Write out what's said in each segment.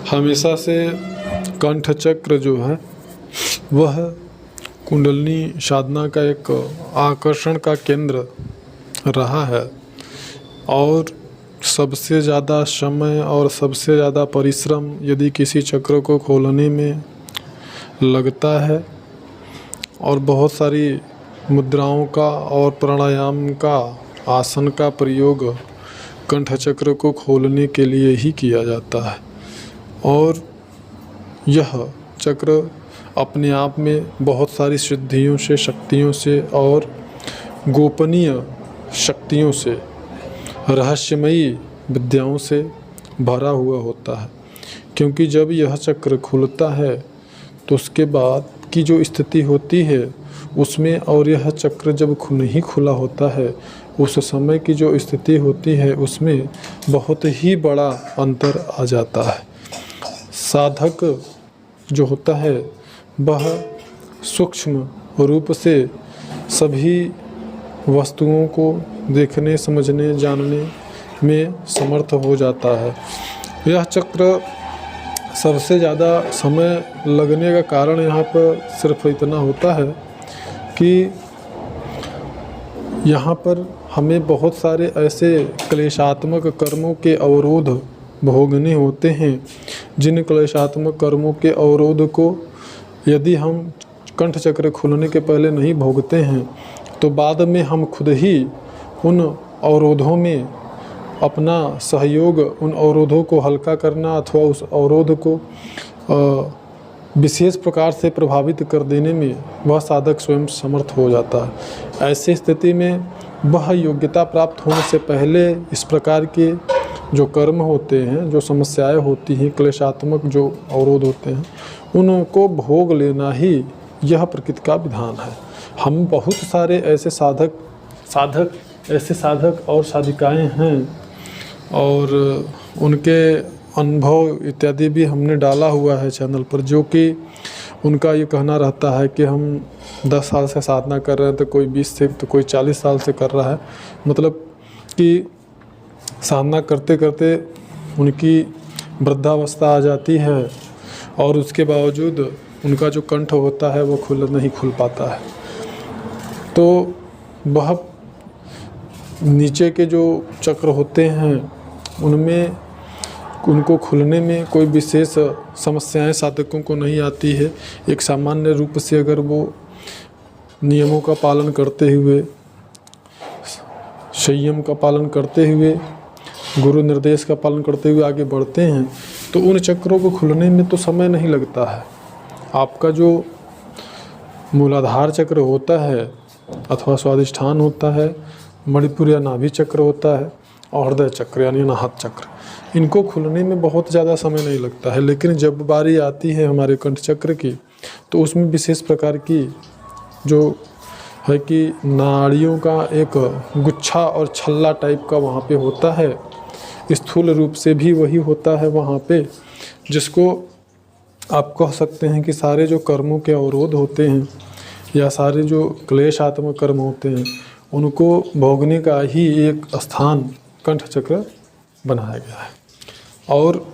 हमेशा से कंठ चक्र जो है वह कुंडलिनी साधना का एक आकर्षण का केंद्र रहा है और सबसे ज़्यादा समय और सबसे ज़्यादा परिश्रम यदि किसी चक्र को खोलने में लगता है और बहुत सारी मुद्राओं का और प्राणायाम का आसन का प्रयोग कंठ चक्र को खोलने के लिए ही किया जाता है और यह चक्र अपने आप में बहुत सारी सिद्धियों से, शक्तियों से और गोपनीय शक्तियों से, रहस्यमयी विद्याओं से भरा हुआ होता है। क्योंकि जब यह चक्र खुलता है तो उसके बाद की जो स्थिति होती है उसमें और यह चक्र जब नहीं खुला होता है उस समय की जो स्थिति होती है उसमें बहुत ही बड़ा अंतर आ जाता है। साधक जो होता है वह सूक्ष्म रूप से सभी वस्तुओं को देखने, समझने, जानने में समर्थ हो जाता है। यह चक्र सबसे ज़्यादा समय लगने का कारण यहाँ पर सिर्फ इतना होता है कि यहाँ पर हमें बहुत सारे ऐसे क्लेशात्मक कर्मों के अवरोध भोगने होते हैं जिन क्लेशात्मक कर्मों के अवरोध को यदि हम कंठ चक्र खुलने के पहले नहीं भोगते हैं तो बाद में हम खुद ही उन अवरोधों में अपना सहयोग, उन अवरोधों को हल्का करना अथवा उस अवरोध को विशेष प्रकार से प्रभावित कर देने में वह साधक स्वयं समर्थ हो जाता है। ऐसी स्थिति में वह योग्यता प्राप्त होने से पहले इस प्रकार के जो कर्म होते हैं, जो समस्याएं होती हैं, क्लेशात्मक जो अवरोध होते हैं, उनको भोग लेना ही यह प्रकृति का विधान है। हम बहुत सारे ऐसे साधक और साधिकाएं हैं और उनके अनुभव इत्यादि भी हमने डाला हुआ है चैनल पर, जो कि उनका ये कहना रहता है कि हम 10 साल से साधना कर रहे हैं तो कोई 20 से, तो कोई 40 साल से कर रहा है। मतलब कि साधना करते करते उनकी वृद्धावस्था आ जाती है और उसके बावजूद उनका जो कंठ होता है वो नहीं खुल पाता है। तो वह नीचे के जो चक्र होते हैं उनमें उनको खुलने में कोई विशेष समस्याएं साधकों को नहीं आती है। एक सामान्य रूप से अगर वो नियमों का पालन करते हुए, संयम का पालन करते हुए, गुरु निर्देश का पालन करते हुए आगे बढ़ते हैं तो उन चक्रों को खुलने में तो समय नहीं लगता है। आपका जो मूलाधार चक्र होता है अथवा स्वादिष्ठान होता है, मणिपुर या नाभि चक्र होता है और हृदय चक्र यानी अनाहत चक्र, इनको खुलने में बहुत ज़्यादा समय नहीं लगता है। लेकिन जब बारी आती है हमारे कंठ चक्र की तो उसमें विशेष प्रकार की जो है कि नाड़ियों का एक गुच्छा और छल्ला टाइप का वहाँ पे होता है। स्थूल रूप से भी वही होता है वहाँ पे, जिसको आप कह सकते हैं कि सारे जो कर्मों के अवरोध होते हैं या सारे जो क्लेशात्मक कर्म होते हैं उनको भोगने का ही एक स्थान कंठ चक्र बनाया गया है। और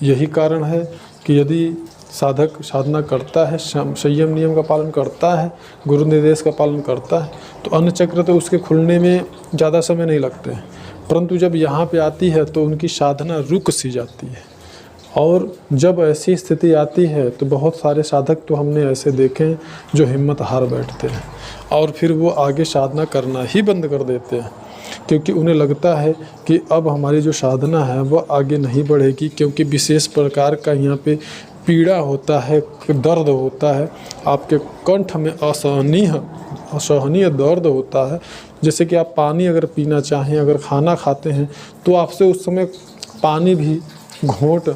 यही कारण है कि यदि साधक साधना करता है, संयम नियम का पालन करता है, गुरु निर्देश का पालन करता है तो अन्य चक्र तो उसके खुलने में ज़्यादा समय नहीं लगते हैं, परंतु जब यहाँ पे आती है तो उनकी साधना रुक सी जाती है। और जब ऐसी स्थिति आती है तो बहुत सारे साधक तो हमने ऐसे देखे हैं जो हिम्मत हार बैठते हैं और फिर वो आगे साधना करना ही बंद कर देते हैं, क्योंकि उन्हें लगता है कि अब हमारी जो साधना है वह आगे नहीं बढ़ेगी, क्योंकि विशेष प्रकार का यहाँ पे पीड़ा होता है, दर्द होता है, आपके कंठ में असहनीय दर्द होता है। जैसे कि आप पानी अगर पीना चाहें, अगर खाना खाते हैं तो आपसे उस समय पानी भी घोंट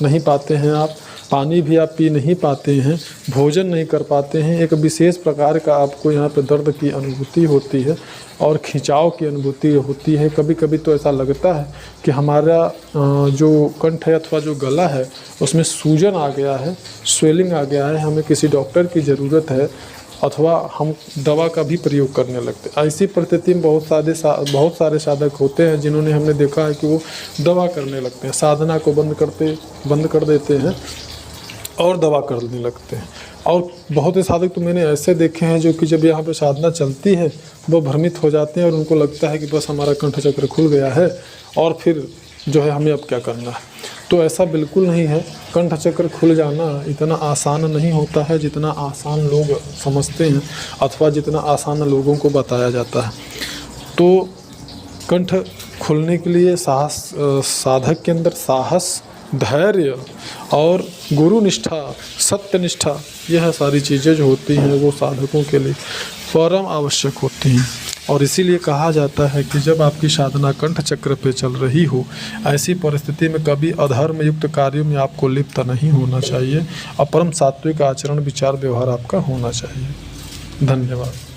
नहीं पाते हैं, आप पानी भी आप पी नहीं पाते हैं, भोजन नहीं कर पाते हैं। एक विशेष प्रकार का आपको यहाँ पे दर्द की अनुभूति होती है और खिंचाव की अनुभूति होती है। कभी कभी तो ऐसा लगता है कि हमारा जो कंठ है अथवा जो गला है उसमें सूजन आ गया है, स्वेलिंग आ गया है, हमें किसी डॉक्टर की ज़रूरत है। अथवा हम दवा का भी प्रयोग करने लगते हैं। ऐसी परिस्थिति में बहुत सारे साधक होते हैं जिन्होंने हमने देखा है कि वो दवा करने लगते हैं, साधना को बंद कर देते हैं और दवा करने लगते हैं। और बहुत से साधक तो मैंने ऐसे देखे हैं जो कि जब यहाँ पे साधना चलती है वो भ्रमित हो जाते हैं और उनको लगता है कि बस हमारा कंठ चक्र खुल गया है और फिर जो है हमें अब क्या करना है। तो ऐसा बिल्कुल नहीं है। कंठ चक्र खुल जाना इतना आसान नहीं होता है जितना आसान लोग समझते हैं अथवा जितना आसान लोगों को बताया जाता है। तो कंठ खुलने के लिए साधक के अंदर साहस, धैर्य और गुरु निष्ठा, सत्य निष्ठा, यह सारी चीज़ें जो होती हैं वो साधकों के लिए परम आवश्यक होती हैं। और इसीलिए कहा जाता है कि जब आपकी साधना कंठ चक्र पे चल रही हो, ऐसी परिस्थिति में कभी अधर्म युक्त कार्यों में आपको लिप्त नहीं होना चाहिए और परम सात्विक आचरण, विचार, व्यवहार आपका होना चाहिए। धन्यवाद।